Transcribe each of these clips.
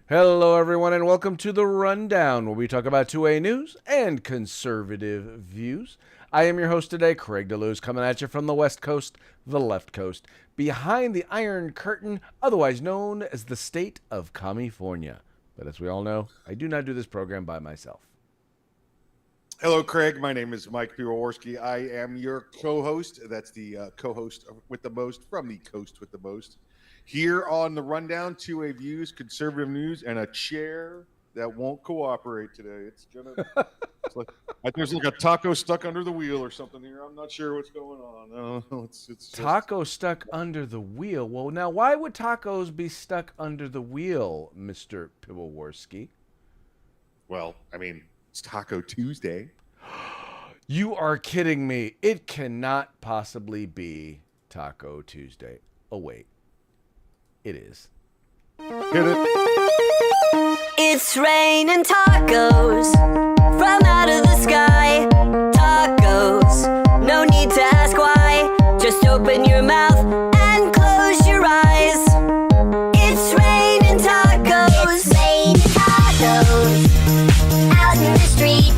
Hello, everyone, and welcome to The Rundown, where we talk about 2A news and conservative views. I am your host today, Craig DeLuz, coming at you from the West Coast, the left coast, behind the Iron Curtain, otherwise known as the state of California. But as we all know, I do not do this program by myself. Hello, Craig. My name is Mike Piwowarski. I am your co-host. That's the co-host with the most from the coast with the most. Here on the Rundown, 2A views, conservative news, and a chair that won't cooperate today. There's like a taco stuck under the wheel or something here. I'm not sure what's going on. It's just... Taco stuck under the wheel. Well, now, why would tacos be stuck under the wheel, Mr. Piwowarski? Well, I mean, it's Taco Tuesday. You are kidding me. It cannot possibly be Taco Tuesday. Oh, wait. It is. Hit it. It's raining tacos from out of the sky. Tacos, no need to ask why. Just open your mouth and close your eyes. It's raining tacos. It's raining tacos out in the street.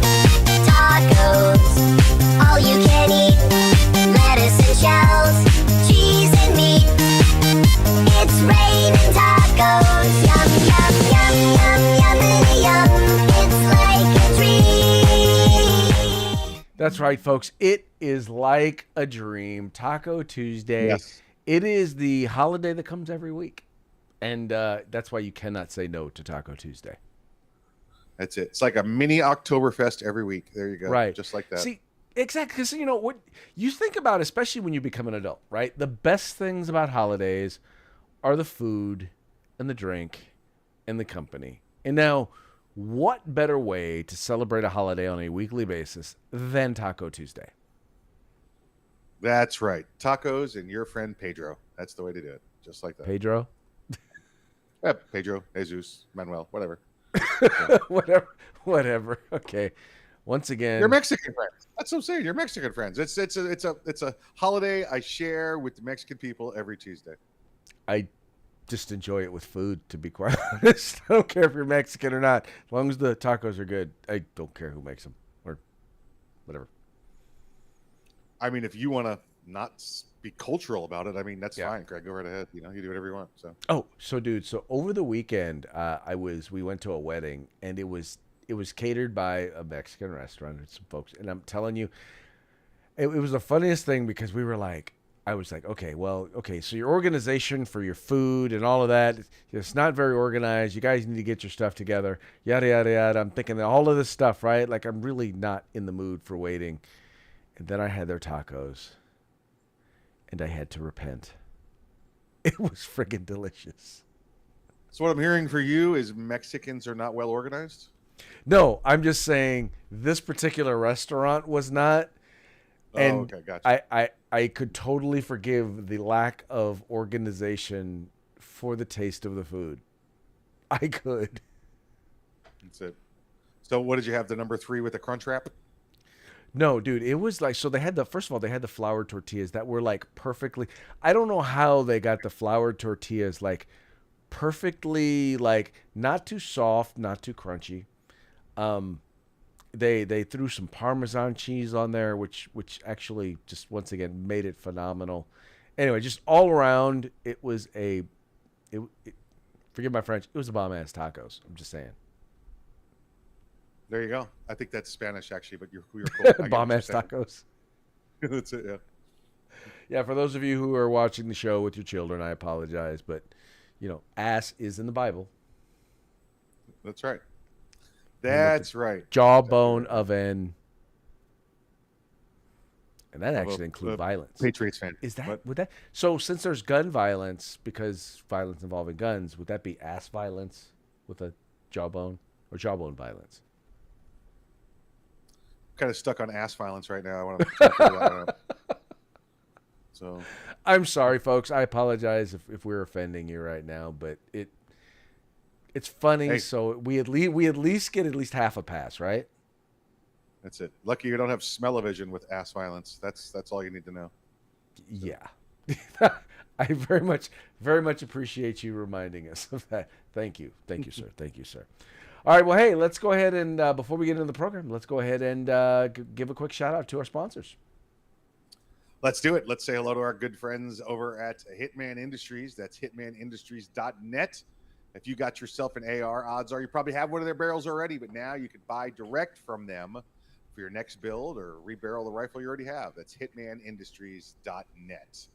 Tacos, all you can eat. Lettuce and shells, cheese and meat. It's raining tacos. Yum, yum, yum, yum, yum, yum. It's like a dream. That's right, folks. It is like a dream. Taco Tuesday. Yes. It is the holiday that comes every week. And that's why you cannot say no to Taco Tuesday. That's it. It's like a mini Oktoberfest every week. There you go. Right. Just like that. See, exactly. Because, you know, what you think about, especially when you become an adult, right? The best things about holidays are the food and the drink and the company. And now, what better way to celebrate a holiday on a weekly basis than Taco Tuesday? That's right. Tacos and your friend Pedro. That's the way to do it. Just like that. Pedro? Yeah, Pedro, Jesus, Manuel, whatever. Whatever. Okay. Once again, You're Mexican friends. That's what I'm saying. You're Mexican friends. It's a holiday I share with the Mexican people every Tuesday. I just enjoy it with food, to be quite honest. I don't care if you're Mexican or not. As long as the tacos are good, I don't care who makes them or whatever. I mean, if you want to not be cultural about it, I mean, that's Yeah. fine, Greg. Go right ahead. You do whatever you want. So Dude, so over the weekend, we went to a wedding, and it was catered by a Mexican restaurant and some folks, and I'm telling you, it was the funniest thing because I was like, okay, so your organization for your food and all of that, it's not very organized. You guys need to get your stuff together, yada, yada, yada. I'm thinking all of this stuff, right? Like, I'm really not in the mood for waiting. And then I had their tacos, and I had to repent. It was friggin' delicious. so what I'm hearing for you is Mexicans are not well organized. No, I'm just saying this particular restaurant was not. And okay, gotcha. I could totally forgive the lack of organization for the taste of the food. I could. That's it. So what did you have? The number 3 with the crunch wrap? No, dude, it was like, so first of all, they had the flour tortillas that were like perfectly, I don't know how they got the flour tortillas like perfectly, like not too soft, not too crunchy. They threw some Parmesan cheese on there, which actually just once again made it phenomenal. Anyway, just all around, it was forgive my French, it was a bomb ass tacos. I'm just saying. There you go. I think that's Spanish actually, but you're cool. I get what Bomb you're ass saying. tacos. That's it. Yeah. Yeah, for those of you who are watching the show with your children, I apologize, but ass is in the Bible. That's right. That's right. Jawbone of an, and that actually includes violence. Patriots fan. Is that What? would that? So since there's gun violence, because violence involving guns, would that be ass violence with a jawbone or jawbone violence? Kind of stuck on ass violence right now. I want to figure that out. So I'm sorry, folks. I apologize if we're offending you right now, but it's funny. Hey. So we at least get at least half a pass, right? that's it. Lucky you don't have smell-o-vision with ass violence. That's all you need to know. Yeah. I very much appreciate you reminding us of that. Thank you, sir. Thank you, sir. All right, well, hey, let's go ahead and before we get into the program, let's go ahead and give a quick shout out to our sponsors. Let's do it. Let's say hello to our good friends over at Hitman Industries. That's hitmanindustries.net. If you got yourself an AR, odds are you probably have one of their barrels already, but now you can buy direct from them for your next build or rebarrel the rifle you already have. That's hitmanindustries.net.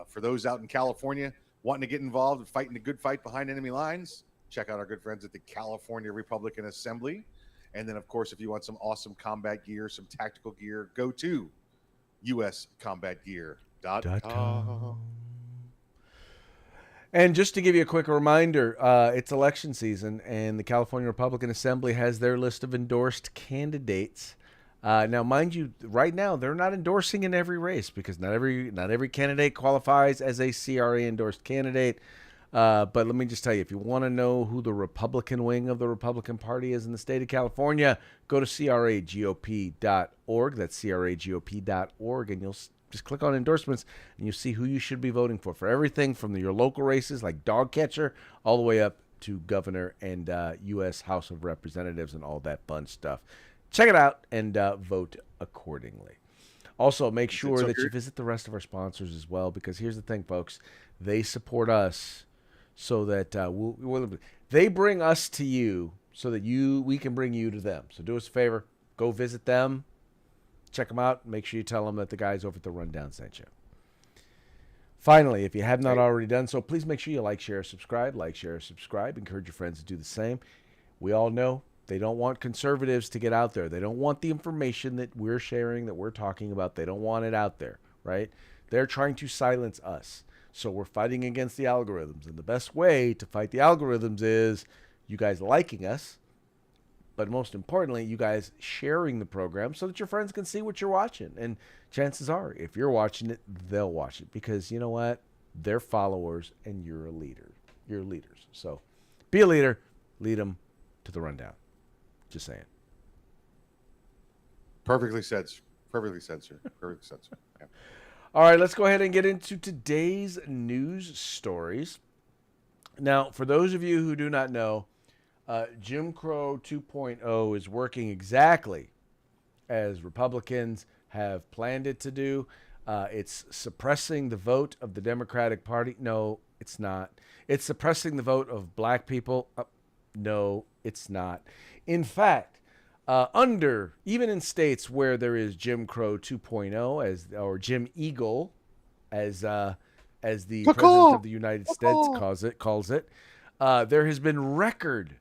For those out in California wanting to get involved in fighting a good fight behind enemy lines, check out our good friends at the California Republican Assembly. And then, of course, if you want some awesome combat gear, some tactical gear, go to uscombatgear.com. And just to give you a quick reminder, it's election season, and the California Republican Assembly has their list of endorsed candidates. Now, mind you, right now they're not endorsing in every race because not every candidate qualifies as a CRA endorsed candidate. But let me just tell you, if you want to know who the Republican wing of the Republican Party is in the state of California, go to cragop.org. That's cragop.org, and you'll just click on endorsements, and you'll see who you should be voting for everything from your local races like dog catcher all the way up to governor and U.S. House of Representatives and all that fun stuff. Check it out and vote accordingly. Also, make sure that you visit the rest of our sponsors as well, because here's the thing, folks. They support us so that they bring us to you so that we can bring you to them. So do us a favor. Go visit them. Check them out. Make sure you tell them that the guys over at The Rundown sent you. Finally, if you have not already done so, please make sure you like, share, subscribe. Like, share, subscribe. Encourage your friends to do the same. We all know they don't want conservatives to get out there. They don't want the information that we're sharing, that we're talking about. They don't want it out there, right? They're trying to silence us. So we're fighting against the algorithms. And the best way to fight the algorithms is you guys liking us, but most importantly, you guys sharing the program so that your friends can see what you're watching. And chances are, if you're watching it, they'll watch it because you know what? They're followers and you're a leader. You're leaders. So be a leader. Lead them to the rundown. Just saying. Perfectly said, sir. Perfectly said, sir. Yeah. All right, let's go ahead and get into today's news stories. Now, for those of you who do not know, Jim Crow 2.0 is working exactly as Republicans have planned it to do. It's suppressing the vote of the Democratic Party. No, it's not. It's suppressing the vote of black people. No, it's not. In fact, even in states where there is Jim Crow 2.0 or Jim Eagle, as the President of the United States calls it, there has been record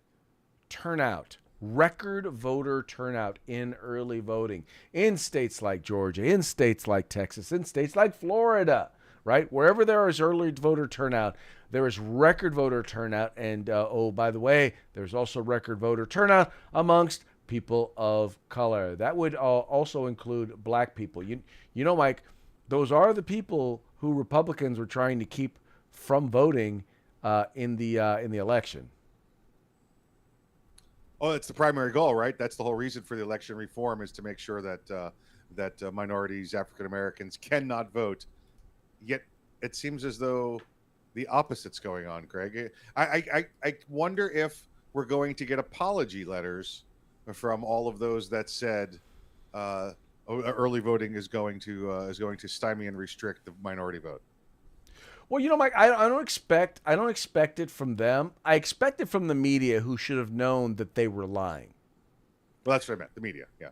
voter turnout in early voting in states like Georgia, in states like Texas, in states like Florida, right? Wherever there is early voter turnout, there is record voter turnout. And, oh, by the way, there's also record voter turnout amongst people of color. That would also include black people. You know, Mike, those are the people who Republicans were trying to keep from voting in the election. Oh, it's the primary goal, right? That's the whole reason for the election reform, is to make sure that minorities, African Americans, cannot vote. Yet it seems as though the opposite's going on, Greg. I wonder if we're going to get apology letters from all of those that said early voting is going to stymie and restrict the minority vote. Well, you know, Mike, I don't expect it from them. I expect it from the media, who should have known that they were lying. Well, that's what I meant. The media, yeah.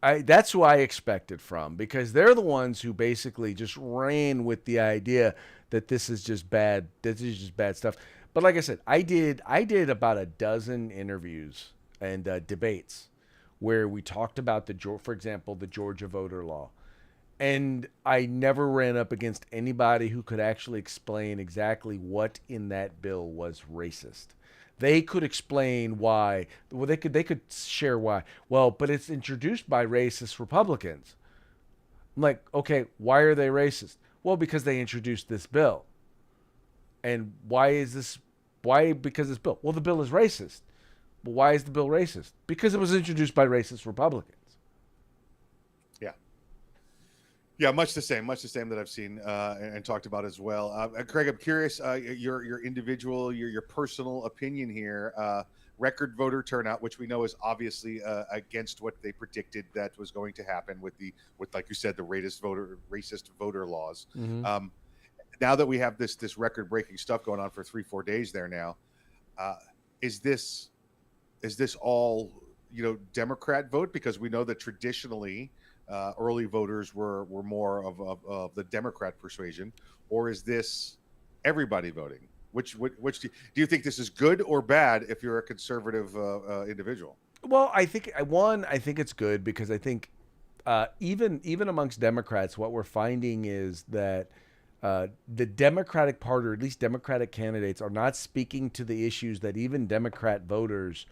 That's who I expect it from, because they're the ones who basically just ran with the idea that this is just bad. This is just bad stuff. But like I said, I did about a dozen interviews and debates where we talked about for example, the Georgia voter law. And I never ran up against anybody who could actually explain exactly what in that bill was racist. They could explain why. Well, they could share why. Well, but it's introduced by racist Republicans. I'm like, okay, why are they racist? Well, because they introduced this bill. And why is this? Why? Because this bill. Well, the bill is racist. But why is the bill racist? Because it was introduced by racist Republicans. Yeah, much the same that I've seen and talked about as well. Craig, I'm curious your individual, your personal opinion here. Record voter turnout, which we know is obviously against what they predicted that was going to happen with like you said, the racist voter laws. Mm-hmm. Now that we have this record breaking stuff going on for 3-4 days there now, is this all Democrat vote? Because we know that traditionally early voters were more of the Democrat persuasion, or is this everybody voting? Which do you think this is good or bad if you're a conservative individual? Well, I think it's good, because I think even amongst Democrats, what we're finding is that the Democratic Party, or at least Democratic candidates, are not speaking to the issues that even Democrat voters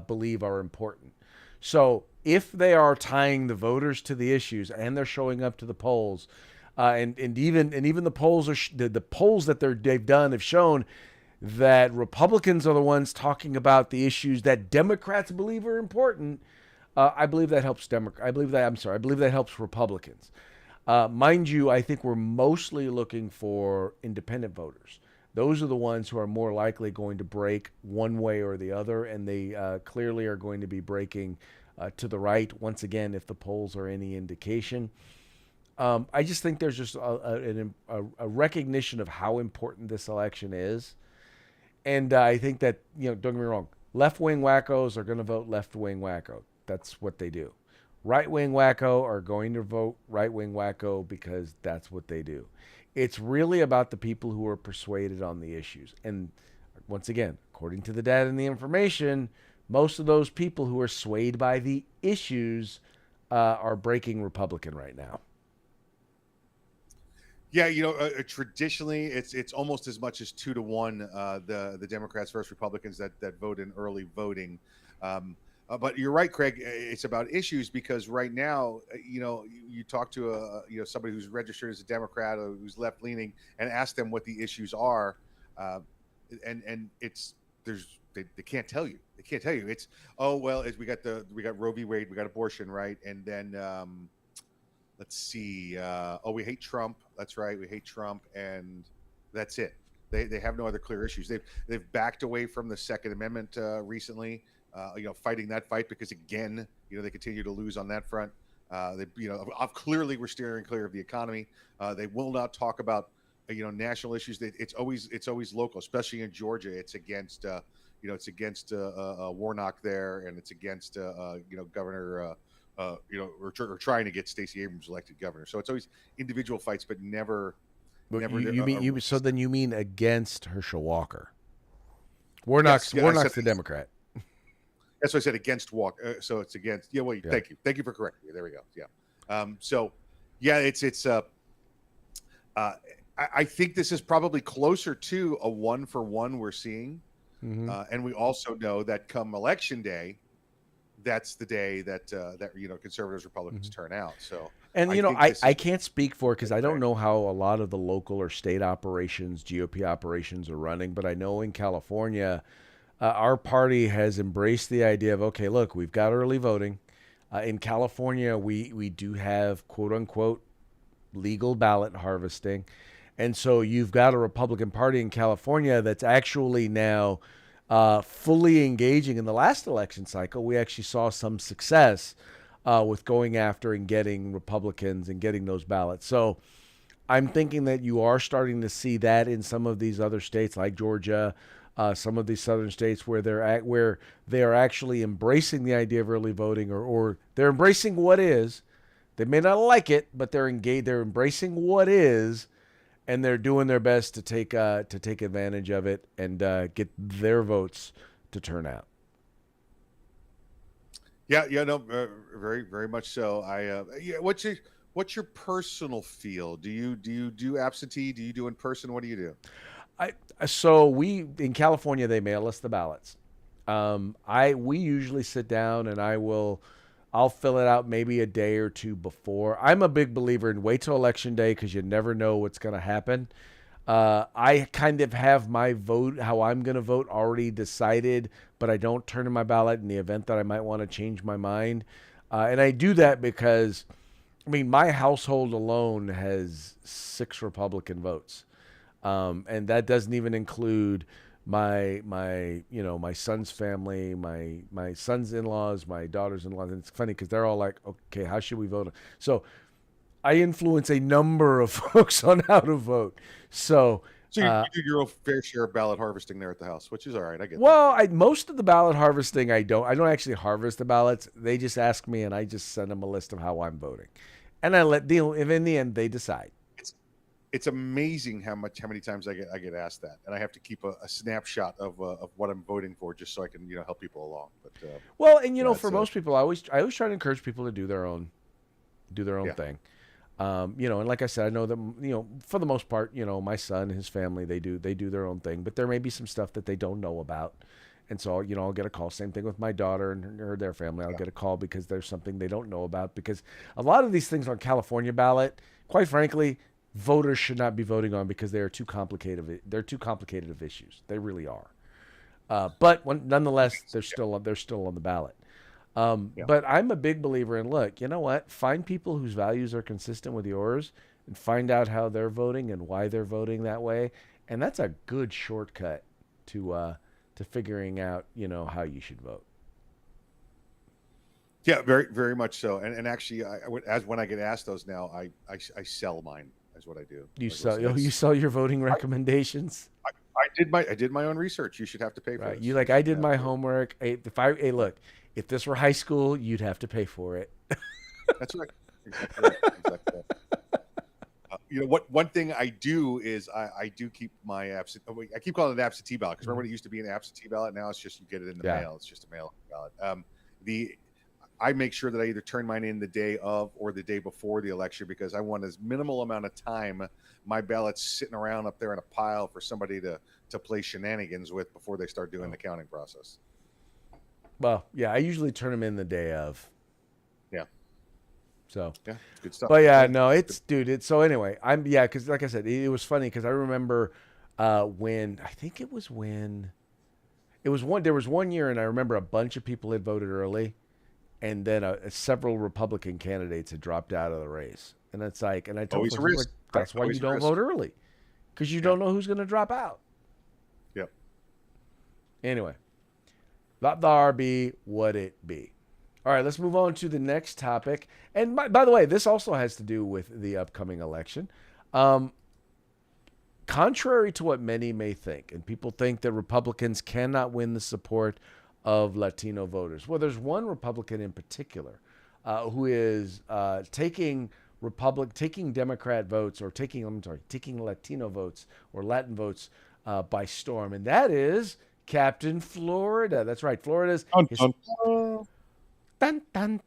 believe are important. So if they are tying the voters to the issues and they're showing up to the polls, and even the polls the polls that they've done have shown that Republicans are the ones talking about the issues that Democrats believe are important, I believe that helps I believe that helps Republicans. Mind you, I think we're mostly looking for independent voters. Those are the ones who are more likely going to break one way or the other, and they clearly are going to be breaking to the right, once again, if the polls are any indication. I just think there's just a recognition of how important this election is. And I think that, don't get me wrong, left-wing wackos are going to vote left-wing wacko. That's what they do. Right-wing wacko are going to vote right-wing wacko because that's what they do. It's really about the people who are persuaded on the issues. And once again, according to the data and the information, most of those people who are swayed by the issues are breaking Republican right now. Yeah, traditionally it's almost as much as 2-1 the Democrats versus Republicans that vote in early voting. But you're right, Craig. It's about issues, because right now, you talk to somebody who's registered as a Democrat or who's left leaning and ask them what the issues are, and they can't tell you. They can't tell you. It's we got Roe v. Wade, we got abortion, right, and then let's see. We hate Trump. That's right, we hate Trump, and that's it. They have no other clear issues. They've backed away from the Second Amendment recently. Fighting that fight, because again, they continue to lose on that front. Clearly we're steering clear of the economy. They will not talk about, national issues. It's always local, especially in Georgia. It's against, Warnock there, and it's against, Governor, or trying to get Stacey Abrams elected governor. So it's always individual fights, but never. So then you mean against Herschel Walker? Warnock's the Democrat. That's what I said, against Walker. So it's against. Yeah. Well, thank you. Thank you for correcting me. There we go. Yeah. It's. I think this is probably closer to a 1-for-1 we're seeing, and we also know that come election day, that's the day that conservatives, Republicans turn out. So. And I can't speak for it, because I don't know how a lot of the local or state operations, GOP operations, are running, but I know in California. Our party has embraced the idea of, okay, look, we've got early voting. In California, we do have, quote unquote, legal ballot harvesting. And so you've got a Republican Party in California that's actually now fully engaging. In the last election cycle, we actually saw some success with going after and getting Republicans and getting those ballots. So I'm thinking that you are starting to see that in some of these other states like Georgia, some of these southern states where they are actually embracing the idea of early voting, or they're embracing what is. They may not like it, but they're engaged. They're embracing what is, and they're doing their best to take advantage of it and get their votes to turn out. Very, very much so. What's your personal feel? Do you do absentee? Do you do in person? What do you do? So we in California, they mail us the ballots. We usually sit down and I'll fill it out maybe a day or two before. I'm a big believer in wait till election day, because you never know what's going to happen. I kind of have my vote, how I'm going to vote, already decided, but I don't turn in my ballot in the event that I might want to change my mind. And I do that because I mean, my household alone has 6 Republican votes, and that doesn't even include my son's family, my son's in-laws, my daughter's in-laws. And it's funny because they're all like, okay, how should we vote? So I influence a number of folks on how to vote. So you do your fair share of ballot harvesting there at the house, which is all right. I get well, most of the ballot harvesting I don't actually harvest the ballots. They just ask me, and I just send them a list of how I'm voting, and I let deal. If in the end they decide. It's amazing how many times I get asked that, and I have to keep a snapshot of what I'm voting for just so I can help people along. But well, and for most people, I always try to encourage people to do their own thing. And like I said, I know that for the most part, my son, his family, they do their own thing, but there may be some stuff that they don't know about, and so I'll get a call. Same thing with my daughter and their family. I'll get a call because there's something they don't know about, because a lot of these things on California ballot, quite frankly, voters should not be voting on because they are too complicated. They're too complicated of issues. They really are. But nonetheless, they're still on the ballot. But I'm a big believer in, look, you know what? Find people whose values are consistent with yours and find out how they're voting and why they're voting that way. And that's a good shortcut to figuring out, how you should vote. Yeah, very, very much so. And actually, when I get asked those now, I sell mine. Is what I do. You sell your voting recommendations. I did my own research. You should have to pay for it. I did my homework. Look, if this were high school, you'd have to pay for it. That's right. Exactly right. One thing I do is I do keep my absentee. I keep calling it an absentee ballot because remember when it used to be an absentee ballot. Now it's just you get it in the mail. It's just a mail ballot. I make sure that I either turn mine in the day of or the day before the election because I want as minimal amount of time my ballot's sitting around up there in a pile for somebody to play shenanigans with before they start doing the counting process. Well, yeah, I usually turn them in the day of. Yeah. So yeah, it's good stuff. But yeah, no, it's so anyway, because like I said, it was funny because I remember when there was one year, and I remember a bunch of people had voted early. And then several Republican candidates had dropped out of the race. And it's like, and I told them, that's why you don't vote early. Because you don't know who's going to drop out. Yep. Anyway, let the R be what it be. All right, let's move on to the next topic. And by the way, this also has to do with the upcoming election. Contrary to what many may think, and people think that Republicans cannot win the support of Latino voters. Well, there's one Republican in particular who is taking Democrat votes or taking Latino votes or Latin votes by storm, and that is Captain Florida. That's right, Florida's. Dun, dun, dun.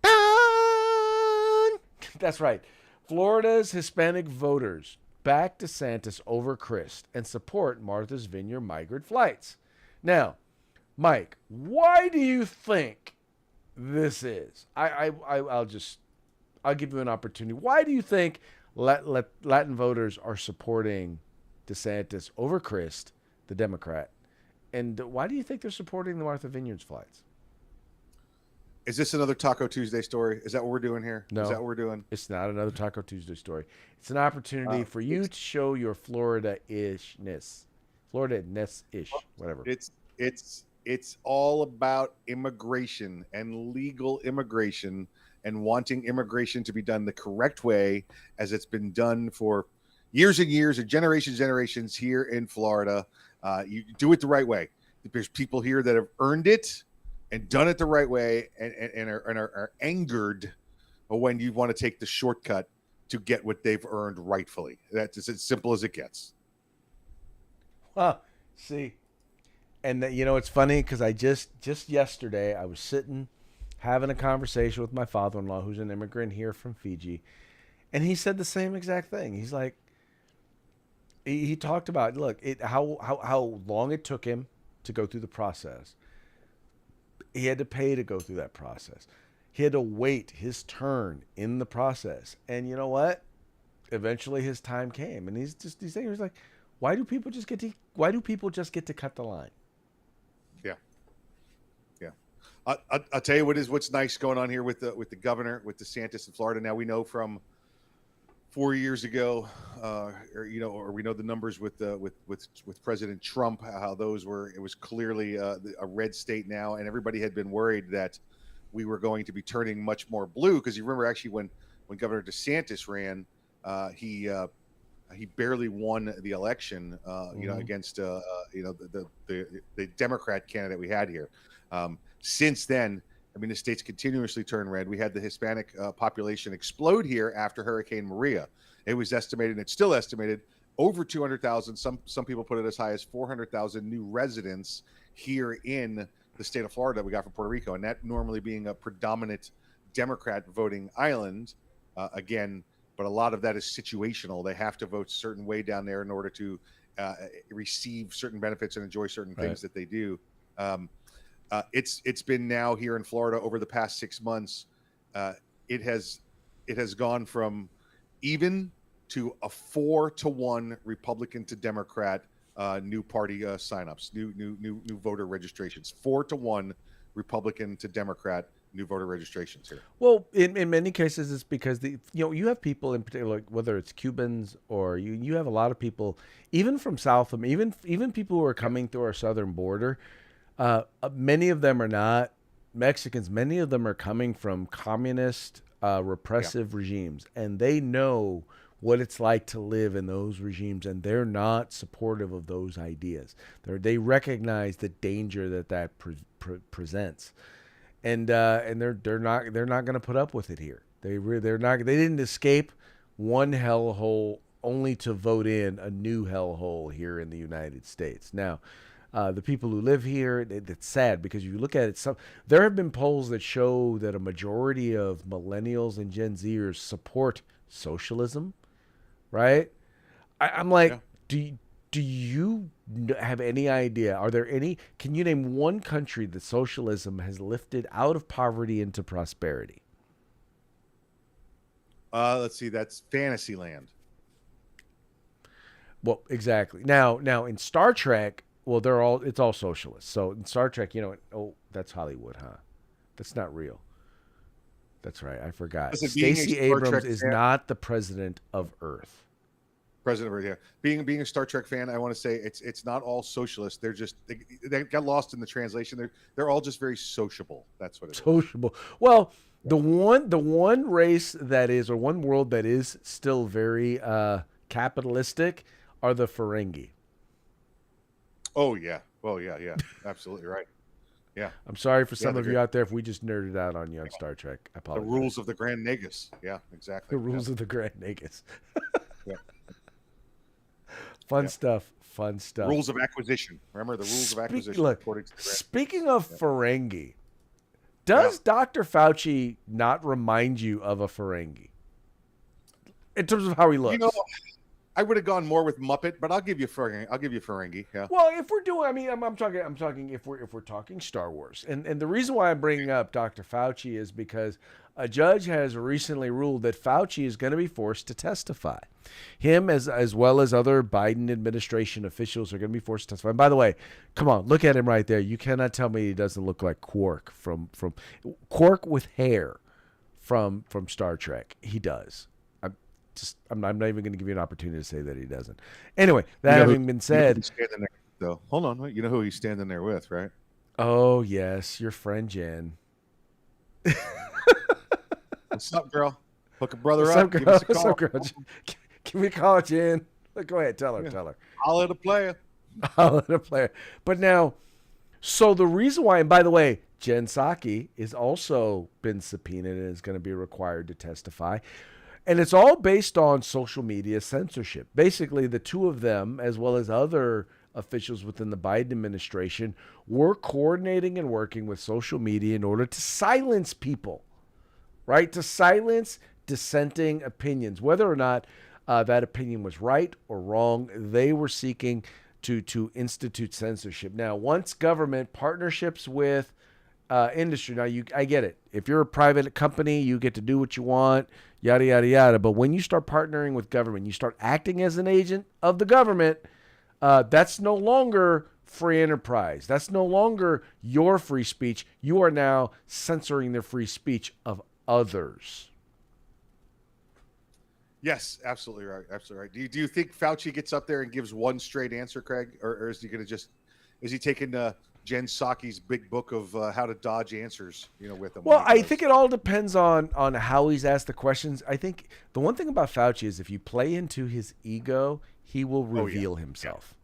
That's right, Florida's Hispanic voters back DeSantis over Crist and support Martha's Vineyard migrant flights. Now, Mike, why do you think this is? I'll give you an opportunity. Why do you think Latin voters are supporting DeSantis over Crist, the Democrat? And why do you think they're supporting the Martha Vineyard's flights? Is this another Taco Tuesday story? Is that what we're doing here? No. Is that what we're doing? It's not another Taco Tuesday story. It's an opportunity for you to show your Florida-ishness. Florida-ness-ish, whatever. It's all about immigration and legal immigration and wanting immigration to be done the correct way as it's been done for years and years and generations here in Florida. You do it the right way. There's people here that have earned it and done it the right way and are angered when you want to take the shortcut to get what they've earned rightfully. That's as simple as it gets. Well, see. And it's funny because I just yesterday I was sitting having a conversation with my father-in-law who's an immigrant here from Fiji, and he said the same exact thing. He's like, he talked about how long it took him to go through the process. He had to pay to go through that process. He had to wait his turn in the process, and you know what? Eventually, his time came, and he's saying, he was like, why do people just get to cut the line? I'll tell you what's nice going on here with the governor, with DeSantis in Florida. Now we know from 4 years ago, or we know the numbers with President Trump, how those were. It was clearly a red state now, and everybody had been worried that we were going to be turning much more blue. Because you remember, actually, when Governor DeSantis ran, he barely won the election, against the Democrat candidate we had here. Since then, I mean, the state's continuously turned red. We had the Hispanic population explode here after Hurricane Maria. It was estimated, and it's still estimated, over 200,000. Some people put it as high as 400,000 new residents here in the state of Florida that we got from Puerto Rico, and that normally being a predominant Democrat voting island. Again, but a lot of that is situational. They have to vote a certain way down there in order to receive certain benefits and enjoy certain things that they do. It's been now here in Florida over the past 6 months. It has gone from even to a 4-to-1 Republican to Democrat new party signups, new voter registrations. 4-to-1 Republican to Democrat new voter registrations here. Well, in many cases, it's because you have people in particular, like whether it's Cubans or you have a lot of people, even from South, even people who are coming through our southern border. Many of them are not Mexicans. Many of them are coming from communist, repressive regimes, and they know what it's like to live in those regimes, and they're not supportive of those ideas. They recognize the danger that presents, and they're not going to put up with it here. They didn't escape one hellhole only to vote in a new hellhole here in the United States. Now, the people who live here, it's sad because if you look at it, there have been polls that show that a majority of millennials and Gen Zers support socialism, right? I'm like, do you have any idea? Can you name one country that socialism has lifted out of poverty into prosperity? Let's see, that's Fantasyland. Well, exactly. Now in Star Trek, well, it's all socialist. So in Star Trek, that's Hollywood, huh? That's not real. That's right. I forgot. Stacey Abrams is not the president of Earth. President of Earth, yeah. Being a Star Trek fan, I want to say it's not all socialist. They're just they got lost in the translation. They're all just very sociable. That's what it is. Sociable. Well, the one race that is, or one world that is still very capitalistic, are the Ferengi. Oh yeah. Well, yeah. Absolutely right. Yeah. I'm sorry for some of you out there if we just nerded out on you on Star Trek. I apologize. The rules of the Grand Nagus. Yeah, exactly. The rules of the Grand Nagus. Yeah. Fun stuff. Rules of acquisition. Remember the rules of acquisition. Look, speaking of Ferengi, does Dr. Fauci not remind you of a Ferengi in terms of how he looks? I would have gone more with Muppet, but I'll give you Ferengi. Yeah. Well, if we're doing, I'm talking if we're talking Star Wars, and the reason why I'm bringing up Dr. Fauci is because a judge has recently ruled that Fauci is going to be forced to testify. Him as well as other Biden administration officials are going to be forced to testify. And by the way, come on, look at him right there. You cannot tell me he doesn't look like Quark from Quark with hair from Star Trek. He does. I'm not even going to give you an opportunity to say that he doesn't. Anyway, that having been said, though, hold on, you know who he's standing there with, right? Oh yes, your friend Jen. What's up, girl? Hook a brother What's up. Girl? Give us a call. What's up, girl? Can we call Jen? Go ahead, tell her. Holla at a player. But now, so the reason why, and by the way, Jen Psaki is also been subpoenaed and is going to be required to testify. And it's all based on social media censorship. Basically, the two of them, as well as other officials within the Biden administration, were coordinating and working with social media in order to silence people, right? To silence dissenting opinions. Whether or not that opinion was right or wrong, they were seeking to institute censorship. Now, once government partnerships with industry, now I get it. If you're a private company, you get to do what you want, yada, yada, yada. But when you start partnering with government, you start acting as an agent of the government, that's no longer free enterprise. That's no longer your free speech. You are now censoring the free speech of others. Yes, absolutely right. Absolutely right. Do you think Fauci gets up there and gives one straight answer, Craig, or is he going to just is he taking Jen Psaki's big book of how to dodge answers, with him when Well, he I goes? think it all depends on how he's asked the questions. I think the one thing about Fauci is if you play into his ego, he will Oh yeah, reveal yeah, himself.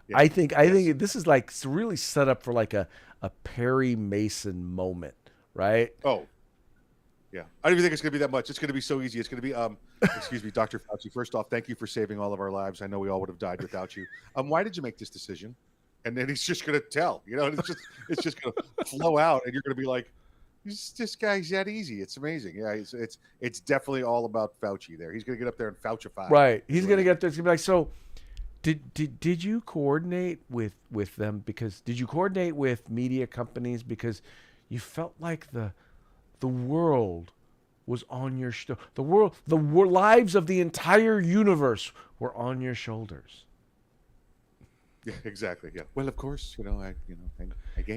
yeah. I think Yes. this is like really set up for like a Perry Mason moment, right? Oh yeah. I don't even think it's going to be that much. It's going to be so easy. It's going to be excuse me, Dr. Fauci. First off, thank you for saving all of our lives. I know we all would have died without you. Why did you make this decision? And then he's just going to tell. And it's just going to flow out, and you're going to be like, this guy's that easy. It's amazing. Yeah, it's definitely all about Fauci there. He's going to get up there and Faucify. Right. Is He's what gonna it get there. It's gonna be like, so did you coordinate with them because did you coordinate with media companies because you felt like the world was on your the lives of the entire universe were on your shoulders. Yeah, exactly. Yeah. Well, of course, again,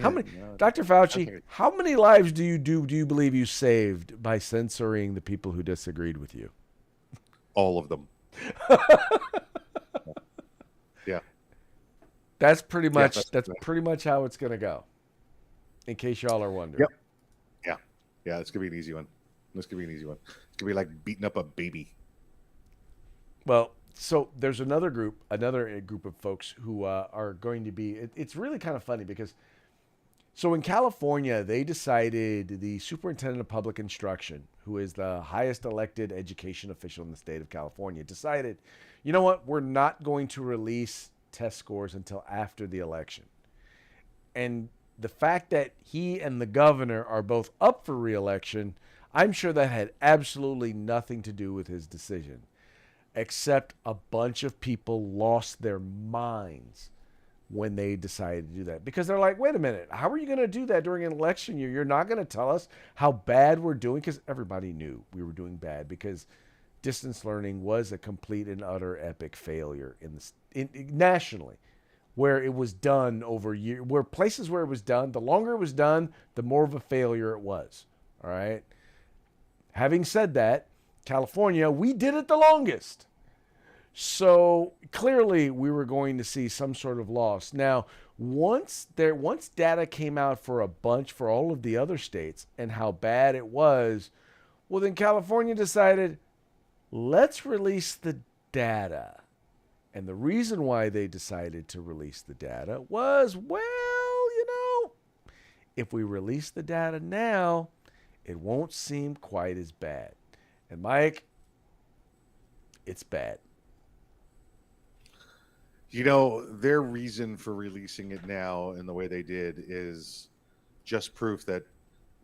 How many, Dr. Fauci? okay. How many lives do you believe you saved by censoring the people who disagreed with you? All of them. Yeah. That's pretty Yeah. much pretty much how it's gonna go. In case y'all are wondering. Yep. Yeah. Yeah. It's gonna be an easy one. It's gonna be an easy one. It's gonna be like beating up a baby. Well, so there's another group of folks who are going to be. It's really kind of funny because, so in California, they decided the superintendent of public instruction, who is the highest elected education official in the state of California, decided, you know what, we're not going to release test scores until after the election. And the fact that he and the governor are both up for re-election, I'm sure that had absolutely nothing to do with his decision, except a bunch of people lost their minds when they decided to do that. Because they're like, wait a minute, how are you going to do that during an election year? You're not going to tell us how bad we're doing? Because everybody knew we were doing bad because distance learning was a complete and utter epic failure nationally, where it was done over years, where places where it was done, the longer it was done, the more of a failure it was. All right. Having said that, California, we did it the longest. So clearly we were going to see some sort of loss. Now, once data came out for all of the other states and how bad it was, well, then California decided, let's release the data. And the reason why they decided to release the data was, well, if we release the data now, it won't seem quite as bad. And Mike, it's bad. Their reason for releasing it now in the way they did is just proof that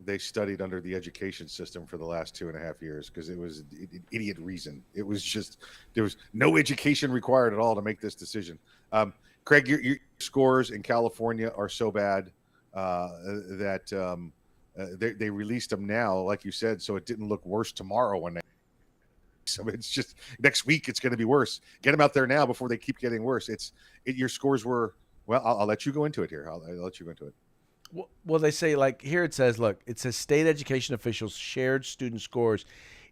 they studied under the education system for the last 2.5 years, because it was an idiot reason. It was just, there was no education required at all to make this decision. Craig, your scores in California are so bad that they released them now, like you said, so it didn't look worse tomorrow when they. So it's just next week it's going to be worse. Get them out there now before they keep getting worse. Your scores were, well, I'll let you go into it here. I'll let you go into it. Well, they say, like, here it says, look, it says state education officials shared student scores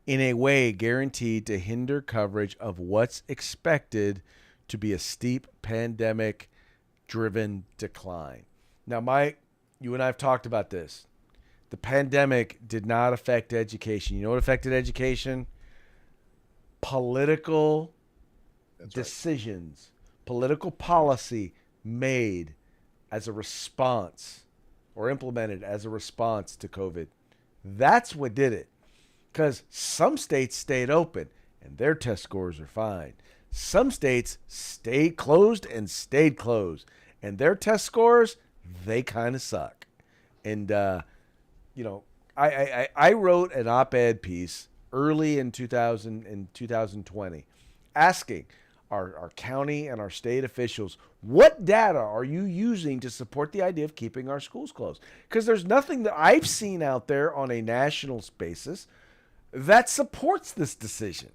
in a way guaranteed to hinder coverage of what's expected to be a steep pandemic-driven decline. Now, Mike, you and I have talked about this. The pandemic did not affect education. You know what affected education? Political decisions, political policy made as a response or implemented as a response to COVID. That's what did it. Because some states stayed open and their test scores are fine. Some states stayed closed and stayed closed, and their test scores, they kind of suck. And, I wrote an op-ed piece early in 2020 asking our county and our state officials, what data are you using to support the idea of keeping our schools closed? Because there's nothing that I've seen out there on a national basis that supports this decision.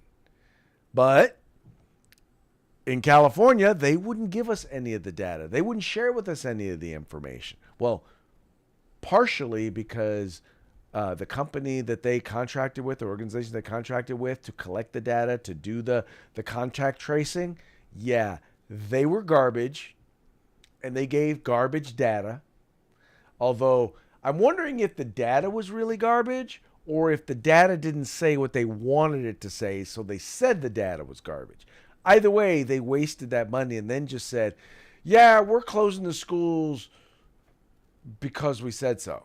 But in California, they wouldn't give us any of the data. They wouldn't share with us any of the information. Well, partially because the company that they contracted with, the organization they contracted with to collect the data, to do the contact tracing, yeah, they were garbage, and they gave garbage data. Although I'm wondering if the data was really garbage or if the data didn't say what they wanted it to say, so they said the data was garbage. Either way, they wasted that money and then just said, yeah, we're closing the schools because we said so.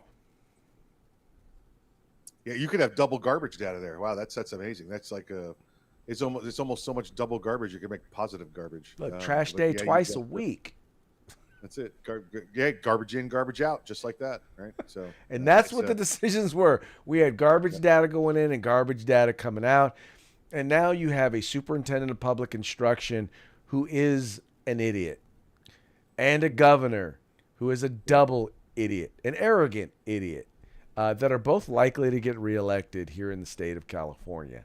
Yeah, you could have double garbage data there. Wow, that's amazing. That's like it's almost so much double garbage you can make positive garbage. Look, trash day twice a week. That's it. Garbage in, garbage out, just like that, right? So, and that's what the decisions were. We had garbage data going in and garbage data coming out, and now you have a superintendent of public instruction who is an idiot, and a governor who is a double idiot, an arrogant idiot, that are both likely to get reelected here in the state of California.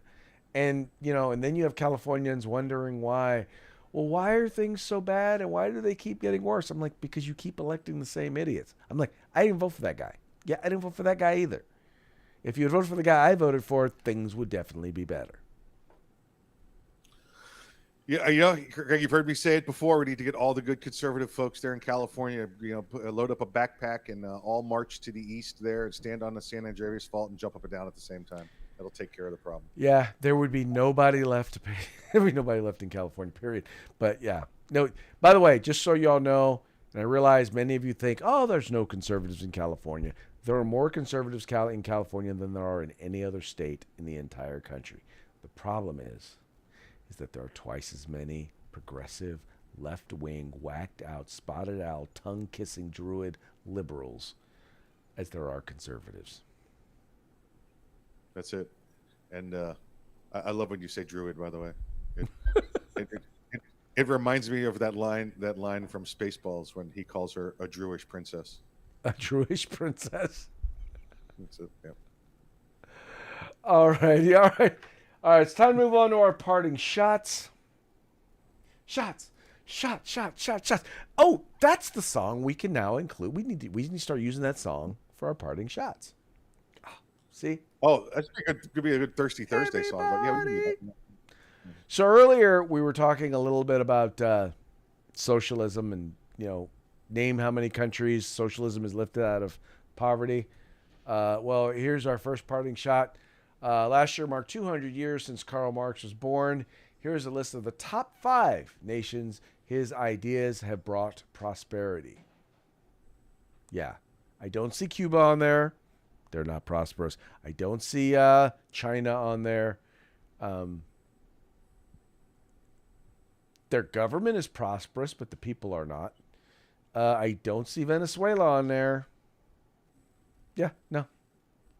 And and then you have Californians wondering why. Well, why are things so bad and why do they keep getting worse? I'm like, because you keep electing the same idiots. I'm like, I didn't vote for that guy. Yeah, I didn't vote for that guy either. If you had voted for the guy I voted for, things would definitely be better. Yeah, Greg, you've heard me say it before. We need to get all the good conservative folks there in California, load up a backpack and all march to the east there and stand on the San Andreas Fault and jump up and down at the same time. That'll take care of the problem. Yeah, there would be nobody left to pay. There would be nobody left in California, period. But yeah. No, by the way, just so y'all know, and I realize many of you think, oh, there's no conservatives in California. There are more conservatives in California than there are in any other state in the entire country. The problem is that there are twice as many progressive, left-wing, whacked-out, spotted owl, tongue-kissing druid liberals as there are conservatives. That's it. And I love when you say druid, by the way. It reminds me of that line from Spaceballs when he calls her a Druish princess. A Druish princess? That's it, yeah. All right. All right, it's time to move on to our parting shots. Shots. Oh, that's the song we can now include. We need to start using that song for our parting shots. See? Oh, that's could be a good Thirsty Thursday song. But yeah, we can do that. So earlier we were talking a little bit about socialism and, name how many countries socialism has lifted out of poverty. Well, here's our first parting shot. Last year marked 200 years since Karl Marx was born. Here's a list of the top 5 nations his ideas have brought prosperity. Yeah, I don't see Cuba on there. They're not prosperous. I don't see China on there. Their government is prosperous, but the people are not. I don't see Venezuela on there. Yeah, no.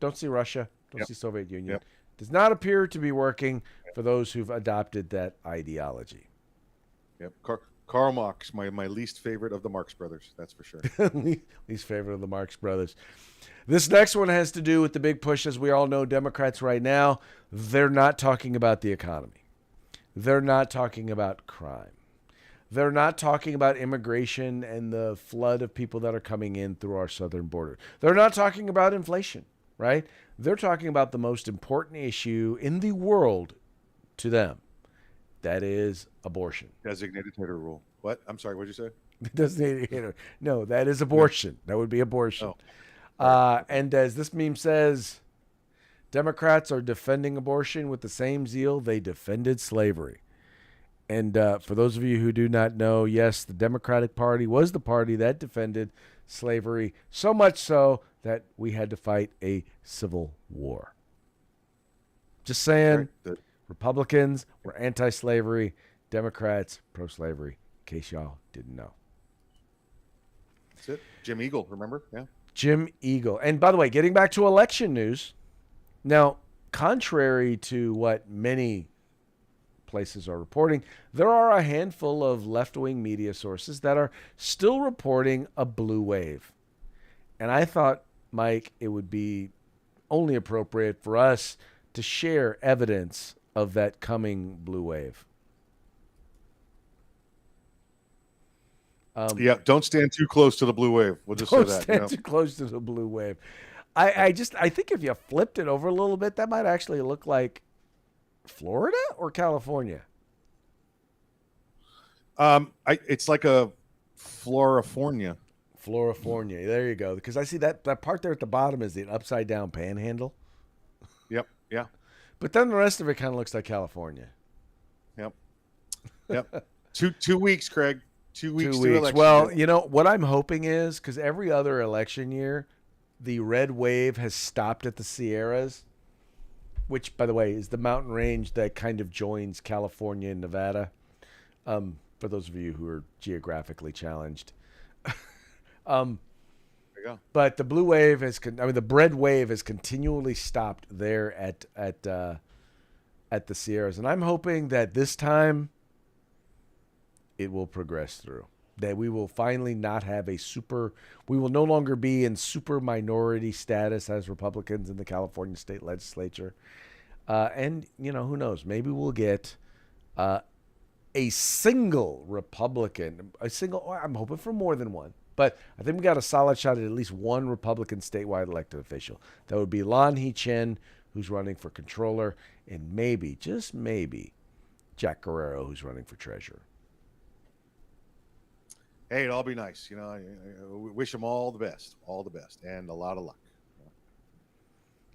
Don't see Russia. Don't see Soviet Union. Yep. Does not appear to be working for those who've adopted that ideology. Yep. Karl Marx, my least favorite of the Marx brothers. That's for sure. Least favorite of the Marx brothers. This next one has to do with the big push. As we all know, Democrats right now, they're not talking about the economy. They're not talking about crime. They're not talking about immigration and the flood of people that are coming in through our southern border. They're not talking about inflation, right? They're talking about the most important issue in the world to them. That is abortion. Designated hitter rule. What? I'm sorry, what did you say? Designated hitter. No, that is abortion. That would be abortion. Oh. And as this meme says, Democrats are defending abortion with the same zeal they defended slavery. And for those of you who do not know, yes, the Democratic Party was the party that defended slavery, so much so that we had to fight a civil war. Just saying, Republicans were anti-slavery, Democrats pro-slavery, in case y'all didn't know. That's it. Jim Eagle, remember? Yeah. Jim Eagle. And by the way, getting back to election news, now, contrary to what many places are reporting, there are a handful of left-wing media sources that are still reporting a blue wave. And I thought, Mike, it would be only appropriate for us to share evidence of that coming blue wave. Yeah, don't stand too close to the blue wave. We'll just say that. Don't stand too close to the blue wave. I think if you flipped it over a little bit, that might actually look like Florida or California. It's like a Florifornia. Florifornia. There you go. Because I see that part there at the bottom is the upside down panhandle. Yep. Yeah. But then the rest of it kind of looks like California. Yep. Yep. 2 weeks, Craig. 2 weeks. 2 to weeks. election Well, day. you know what I'm hoping is because every other election year, the red wave has stopped at the Sierras, which, by the way, is the mountain range that kind of joins California and Nevada. For those of you who are geographically challenged. There you go. But the blue wave the red wave has continually stopped there at the Sierras, and I'm hoping that this time it will progress through. That we will finally not have we will no longer be in super minority status as Republicans in the California state legislature. And, who knows? Maybe we'll get a single Republican, I'm hoping for more than one. But I think we got a solid shot at least one Republican statewide elected official. That would be Lan He-chen, who's running for controller, and maybe, just maybe, Jack Guerrero, who's running for treasurer. Hey, it'd all be nice. We wish them all the best, and a lot of luck.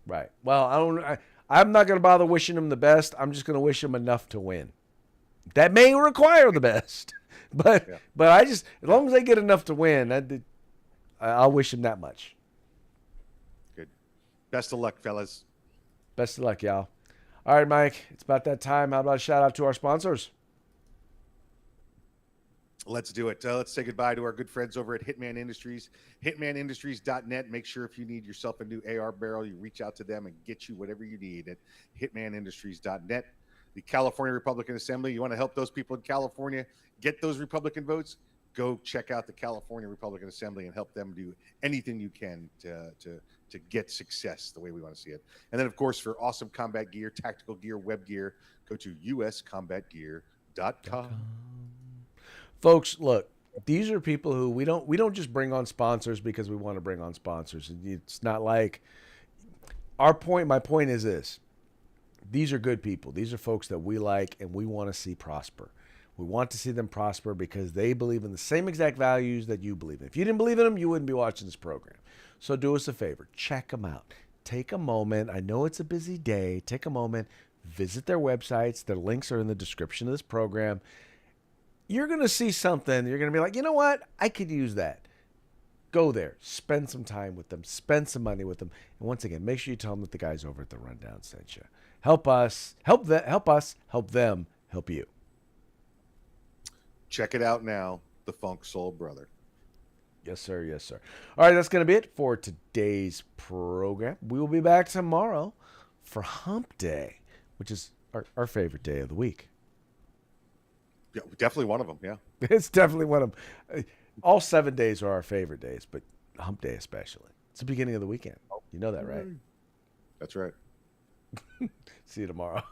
Right. Well, I'm not going to bother wishing them the best. I'm just going to wish them enough to win. That may require the best, but I just, as long as they get enough to win, I'll wish them that much. Good. Best of luck, fellas. Best of luck, y'all. All right, Mike, it's about that time. How about a shout out to our sponsors? Let's do it. Let's say goodbye to our good friends over at Hitman Industries, hitmanindustries.net. Make sure if you need yourself a new AR barrel, you reach out to them and get you whatever you need at hitmanindustries.net. The California Republican Assembly, you want to help those people in California get those Republican votes? Go check out the California Republican Assembly and help them do anything you can to get success the way we want to see it. And then, of course, for awesome combat gear, tactical gear, web gear, go to uscombatgear.com. Folks, look, these are people who we don't just bring on sponsors because we want to bring on sponsors. It's not like my point is this. These are good people. These are folks that we like and we want to see prosper. We want to see them prosper because they believe in the same exact values that you believe in. If you didn't believe in them, you wouldn't be watching this program. So do us a favor. Check them out. Take a moment. I know it's a busy day. Take a moment. Visit their websites. Their links are in the description of this program. You're going to see something. You're going to be like, you know what? I could use that. Go there. Spend some time with them. Spend some money with them. And once again, make sure you tell them that the guys over at the Rundown sent you. Help us, help them, help you. Check it out now, the Funk Soul Brother. Yes, sir. Yes, sir. All right, that's going to be it for today's program. We will be back tomorrow for Hump Day, which is our favorite day of the week. Yeah, definitely one of them, yeah. It's definitely one of them. All 7 days are our favorite days, but Hump Day especially. It's the beginning of the weekend. You know that, right? That's right. See you tomorrow.